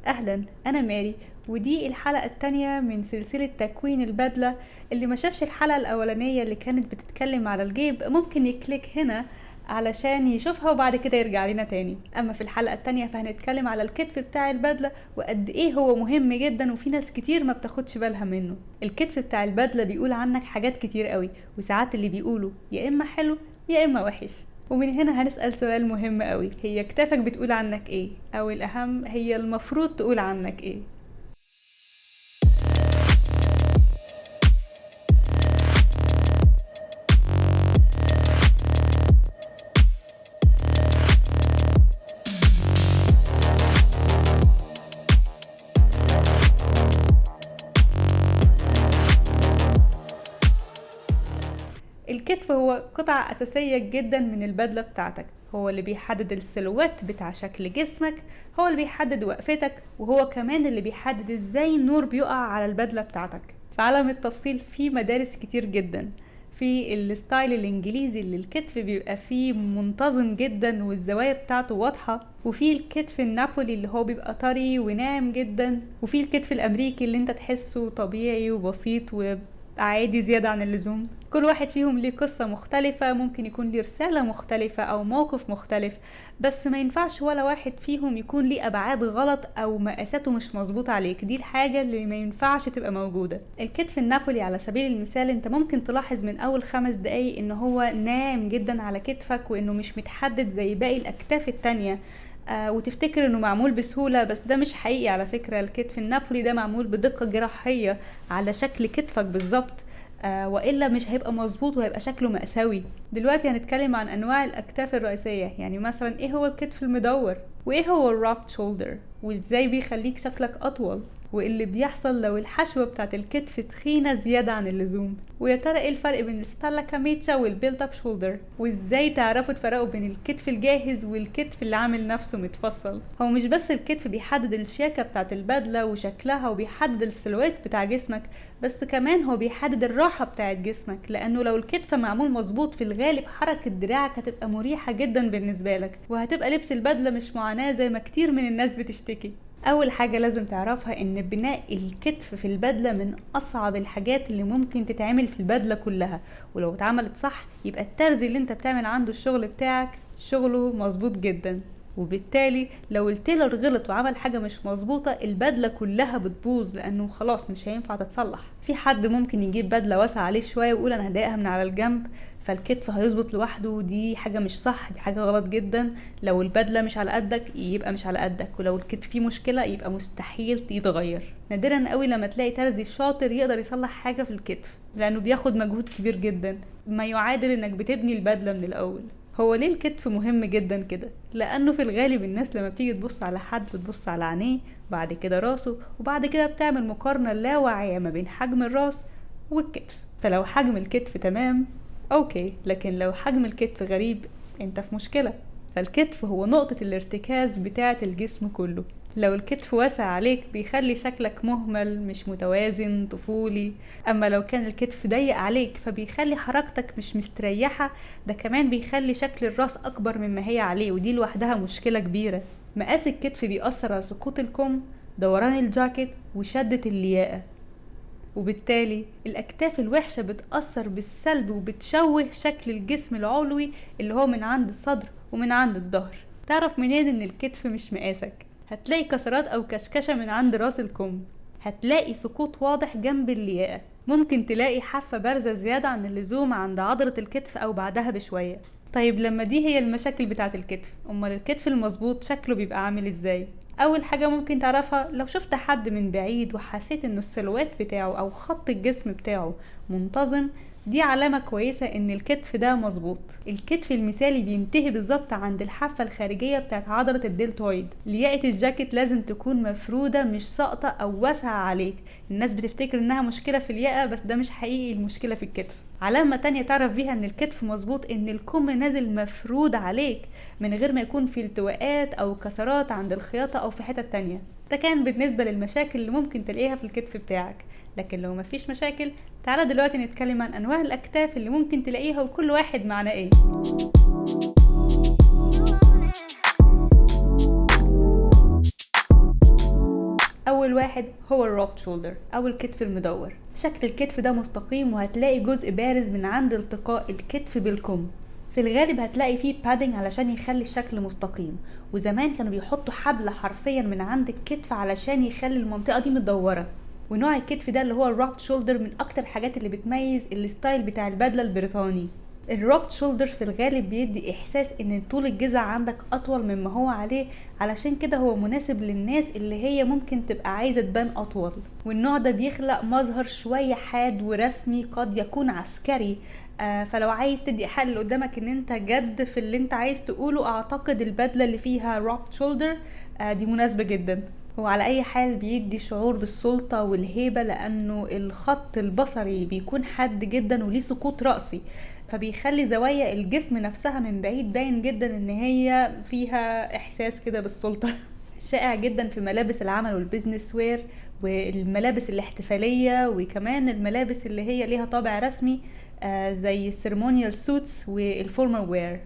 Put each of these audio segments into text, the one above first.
أهلا، أنا ماري، ودي الحلقة التانية من سلسلة تكوين البدلة. اللي ما شافش الحلقة الأولانية اللي كانت بتتكلم على الجيب ممكن يكليك هنا علشان يشوفها وبعد كده يرجع لنا تاني. أما في الحلقة التانية فهنتكلم على الكتف بتاع البدلة وقد إيه هو مهم جدا، وفي ناس كتير ما بتاخدش بالها منه. الكتف بتاع البدلة بيقول عنك حاجات كتير قوي، وساعات اللي بيقوله يا إما حلو يا إما وحش. ومن هنا هنسأل سؤال مهم قوي، هي كتافك بتقول عنك ايه؟ او الاهم هي المفروض تقول عنك ايه؟ الكتف هو قطعة أساسية جدا من البدلة بتاعتك، هو اللي بيحدد السلوات بتاع شكل جسمك، هو اللي بيحدد وقفتك، وهو كمان اللي بيحدد ازاي النور بيقع على البدلة بتاعتك. في عالم التفصيل في مدارس كتير جدا. في الستايل الانجليزي اللي الكتف بيبقى فيه منتظم جدا والزوايا بتاعته واضحة، وفي الكتف النابولي اللي هو بيبقى طري وناعم جدا، وفي الكتف الامريكي اللي انت تحسه طبيعي وبسيط وعادي زيادة عن اللزوم. كل واحد فيهم ليه قصة مختلفة، ممكن يكون ليه رسالة مختلفة أو موقف مختلف، بس ما ينفعش ولا واحد فيهم يكون ليه أبعاد غلط أو مقاساته مش مظبوط عليك. دي الحاجة اللي ما ينفعش تبقى موجودة. الكتف النابولي على سبيل المثال انت ممكن تلاحظ من أول 5 دقايق إن هو ناعم جدا على كتفك، وإنه مش متحدد زي باقي الأكتاف التانية. وتفتكر انه معمول بسهولة، بس ده مش حقيقي على فكرة. الكتف النابولي ده معمول بدقة جراحية على شكل كتفك بالظبط، وإلا مش هيبقى مظبوط وهيبقى شكله مأساوي. دلوقتي هنتكلم عن أنواع الأكتاف الرئيسية، يعني مثلا إيه هو الكتف المدور، وإيه هو الرابت شولدر، وإزاي بيخليك شكلك أطول، واللي بيحصل لو الحشوة بتاعت الكتف تخينة زيادة عن اللزوم، ويا ترى ايه الفرق بين السبالا كاميتشا والبيلت اب شولدر، وازاي تعرفوا تفرقوا بين الكتف الجاهز والكتف اللي عامل نفسه متفصل. هو مش بس الكتف بيحدد الشياكة بتاعت البدلة وشكلها وبيحدد السلوات بتاع جسمك، بس كمان هو بيحدد الراحة بتاعت جسمك، لانه لو الكتف معمول مظبوط في الغالب حركة دراعك هتبقى مريحة جدا بالنسبة لك، وهتبقى لبس البدلة مش معاناة زي ما كتير من الناس بتشتكي. اول حاجة لازم تعرفها ان بناء الكتف في البدلة من اصعب الحاجات اللي ممكن تتعمل في البدلة كلها، ولو اتعملت صح يبقى الترزي اللي انت بتعمل عنده الشغل بتاعك شغله مظبوط جدا، وبالتالي لو التيلر غلط وعمل حاجة مش مظبوطة البدلة كلها بتبوظ، لانه خلاص مش هينفع تتصلح. في حد ممكن يجيب بدلة واسعة عليه شوية ويقول انا هضايقها من على الجنب فالكتف هيظبط لوحده، دي حاجة مش صح، دي حاجة غلط جدا. لو البدلة مش على قدك يبقى مش على قدك، ولو الكتف فيه مشكلة يبقى مستحيل يتغير. نادرا قوي لما تلاقي ترزي شاطر يقدر يصلح حاجة في الكتف، لانه بياخد مجهود كبير جدا، ما يعادل انك بتبني البدلة من الاول. هو ليه الكتف مهم جدا كده؟ لانه في الغالب الناس لما بتيجي تبص على حد بتبص على عينيه، بعد كده راسه، وبعد كده بتعمل مقارنة لا واعية ما بين حجم الراس والكتف. فلو حجم الكتف تمام اوكي، لكن لو حجم الكتف غريب انت في مشكلة. فالكتف هو نقطة الارتكاز بتاعة الجسم كله. لو الكتف واسع عليك بيخلي شكلك مهمل مش متوازن طفولي، اما لو كان الكتف ضيق عليك فبيخلي حركتك مش مستريحة، ده كمان بيخلي شكل الراس اكبر مما هي عليه، ودي لوحدها مشكلة كبيرة. مقاس الكتف بيأثر على سقوط الكم، دوران الجاكيت، وشدة اللياقة، وبالتالي الأكتاف الوحشة بتأثر بالسلب وبتشوه شكل الجسم العلوي اللي هو من عند الصدر ومن عند الظهر. تعرف منين ان الكتف مش مقاسك؟ هتلاقي كسرات او كشكشة من عند راس الكم، هتلاقي سقوط واضح جنب اللياقة، ممكن تلاقي حافة بارزة زيادة عن اللزوم عند عضلة الكتف او بعدها بشوية. طيب لما دي هي المشاكل بتاعة الكتف، امال الكتف المظبوط شكله بيبقى عامل ازاي؟ اول حاجة ممكن تعرفها لو شفت حد من بعيد وحسيت انه السلوات بتاعه او خط الجسم بتاعه منتظم، دي علامة كويسة ان الكتف ده مظبوط. الكتف المثالي بينتهي بالظبط عند الحافة الخارجية بتاعت عضلة الدلتويد. لياقة الجاكيت لازم تكون مفرودة مش ساقطة او واسعة عليك. الناس بتفتكر انها مشكلة في الياقة، بس ده مش حقيقي، المشكلة في الكتف. علامة تانية تعرف بيها ان الكتف مظبوط ان الكم نازل مفرود عليك من غير ما يكون في التواءات او كسرات عند الخياطة او في حتة تانية. ده كان بالنسبة للمشاكل اللي ممكن تلاقيها في الكتف بتاعك. لكن لو مفيش مشاكل، تعالى دلوقتي نتكلم عن انواع الاكتاف اللي ممكن تلاقيها وكل واحد معناه ايه. اول واحد هو الروبد شولدر او الكتف المدور. شكل الكتف ده مستقيم، وهتلاقي جزء بارز من عند التقاء الكتف بالكم. في الغالب هتلاقي فيه بادنج علشان يخلي الشكل مستقيم، وزمان كانوا بيحطوا حبل حرفيا من عند الكتف علشان يخلي المنطقة دي مدورة. ونوع الكتف ده اللي هو الروبد شولدر من اكتر الحاجات اللي بتميز الستايل بتاع البدلة البريطاني. الروبد شولدر في الغالب بيدي احساس ان طول الجذع عندك اطول مما هو عليه، علشان كده هو مناسب للناس اللي هي ممكن تبقى عايزة تبان اطول. والنوع ده بيخلق مظهر شوية حاد ورسمي، قد يكون عسكري. فلو عايز تدي ايحاء اللي قدامك ان انت جد في اللي انت عايز تقوله، اعتقد البدلة اللي فيها روبد شولدر دي مناسبة جدا. هو على اي حال بيدي شعور بالسلطة والهيبة، لانه الخط البصري بيكون حاد جدا وليه سقوط رأسي، فبيخلي زوايا الجسم نفسها من بعيد باين جدا ان هي فيها احساس كده بالسلطة. شائع جدا في ملابس العمل والبيزنس وير والملابس الاحتفالية، وكمان الملابس اللي هي ليها طابع رسمي زي السيرمونيال سوتس والفورمال وير.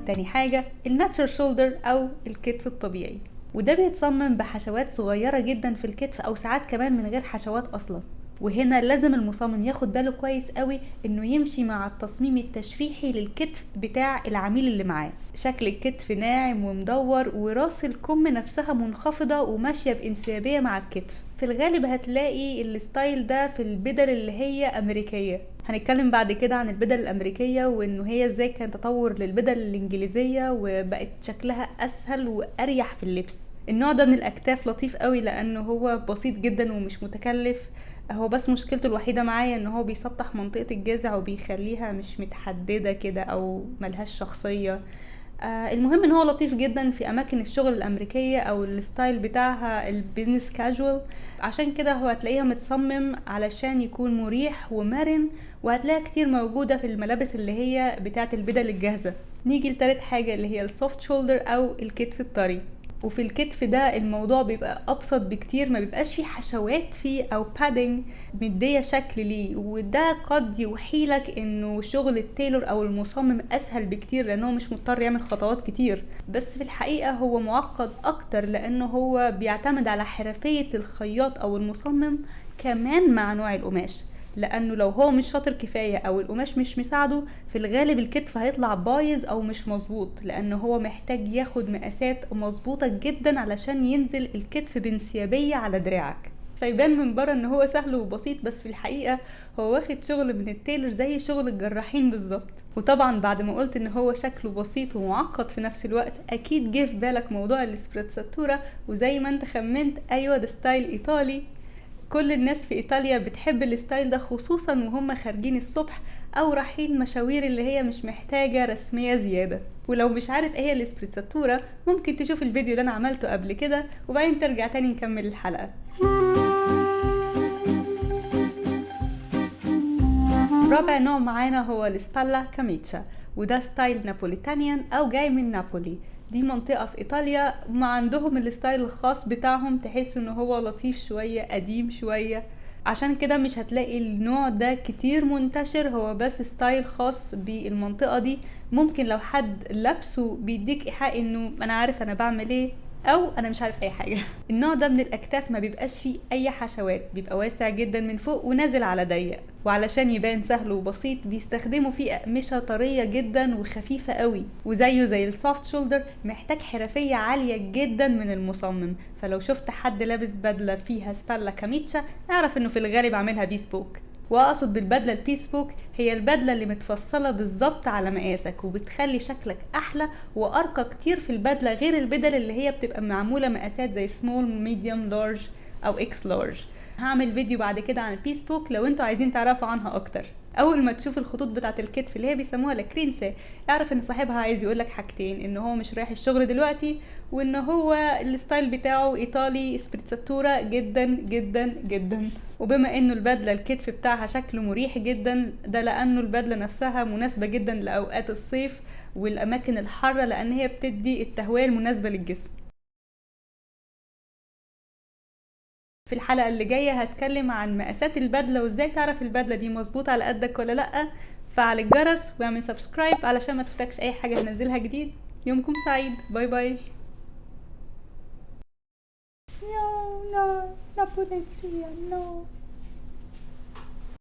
تاني حاجة الناتشر شولدر او الكتف الطبيعي، وده بيتصمم بحشوات صغيرة جدا في الكتف، او ساعات كمان من غير حشوات اصلا. وهنا لازم المصمم ياخد باله كويس قوي انه يمشي مع التصميم التشريحي للكتف بتاع العميل اللي معاه. شكل الكتف ناعم ومدور، وراس الكم نفسها منخفضة وماشية بانسيابية مع الكتف. في الغالب هتلاقي الستايل ده في البدل اللي هي امريكية. هنتكلم بعد كده عن البدل الامريكية وانه هي ازاي كان تطور للبدل الانجليزية وبقت شكلها اسهل واريح في اللبس. النوع ده من الاكتاف لطيف قوي لانه هو بسيط جدا ومش متكلف. هو بس مشكلته الوحيدة معايا ان هو بيسطح منطقة الجذع وبيخليها مش متحددة كده او ملهاش شخصية. المهم ان هو لطيف جدا في اماكن الشغل الامريكية او الستايل بتاعها البيزنس كاجوال. عشان كده هو هتلاقيها متصمم علشان يكون مريح ومرن، وهتلاقيها كتير موجودة في الملابس اللي هي بتاعت البدل الجاهزة. نيجي لتالت حاجة اللي هي السوفت شولدر او الكتف الطري. وفي الكتف ده الموضوع بيبقى ابسط بكتير، ما بيبقاش فيه حشوات فيه او بادنج مديه شكل ليه، وده قد يوحيلك انه شغل التيلور او المصمم اسهل بكتير لانه مش مضطر يعمل خطوات كتير. بس في الحقيقه هو معقد اكتر لانه هو بيعتمد على حرفيه الخياط او المصمم كمان مع نوع القماش. لانه لو هو مش شاطر كفاية او القماش مش مساعده، في الغالب الكتف هيطلع بايظ او مش مظبوط، لانه هو محتاج ياخد مقاسات مظبوطة جدا علشان ينزل الكتف بانسيابية على دراعك. فيبان من بره ان هو سهل وبسيط، بس في الحقيقة هو واخد شغل من التيلر زي شغل الجراحين بالظبط. وطبعا بعد ما قلت ان هو شكله بسيط ومعقد في نفس الوقت، اكيد جه في بالك موضوع السبريتزاتورا، وزي ما انت خمنت ايوه ده ستايل ايطالي. كل الناس في ايطاليا بتحب الستايل ده، خصوصا وهم خارجين الصبح او رايحين مشاوير اللي هي مش محتاجة رسمية زيادة. ولو مش عارف ايه هي الاسبريتزاتورا، ممكن تشوف الفيديو اللي انا عملته قبل كده وبعدين ترجع تاني نكمل الحلقة. رابع نوع معانا هو السبالا كاميتشا، وده ستايل نابوليتانيان او جاي من نابولي. دي منطقة في ايطاليا، ما عندهم الستايل الخاص بتاعهم، تحس انه هو لطيف شوية قديم شوية. عشان كده مش هتلاقي النوع ده كتير منتشر، هو بس ستايل خاص بالمنطقة دي. ممكن لو حد لابسه بيديك ايحاء انه انا عارف انا بعمل ايه، او انا مش عارف اي حاجة. النوع ده من الاكتاف ما بيبقاش فيه اي حشوات، بيبقى واسع جدا من فوق ونازل على ضيق، وعلشان يبان سهل وبسيط بيستخدموا فيه اقمشة طرية جدا وخفيفة قوي. وزيه زي السوفت شولدر محتاج حرفية عالية جدا من المصمم، فلو شفت حد لابس بدلة فيها سبالا كاميتشا اعرف انه في الغالب عاملها بيسبوك. واقصد بالبدله البيسبوك هي البدله اللي متفصله بالظبط على مقاسك، وبتخلي شكلك احلى وارقى كتير في البدله، غير البدل اللي هي بتبقى معموله مقاسات زي سمول ميديوم لارج او اكس لارج. هعمل فيديو بعد كده عن البيسبوك لو انتوا عايزين تعرفوا عنها اكتر. اول ما تشوف الخطوط بتاعه الكتف اللي هي بيسموها لاكرينسه، اعرف ان صاحبها عايز يقولك حاجتين: ان هو مش رايح الشغل دلوقتي، وان هو الستايل بتاعه ايطالي سبريتزاتورا جدا جدا جدا. وبما انه البدله الكتف بتاعها شكله مريح جدا، ده لانه البدله نفسها مناسبه جدا لاوقات الصيف والاماكن الحاره، لان هي بتدي التهويه المناسبه للجسم. في الحلقة اللي جاية هتكلم عن مقاسات البدلة وازاي تعرف البدلة دي مظبوطة على قدك ولا لأ، فعل الجرس واعمل سبسكرايب علشان ما تفوتكش اي حاجة هنزلها جديد. يومكم سعيد. باي باي. No, no, la polizia, no.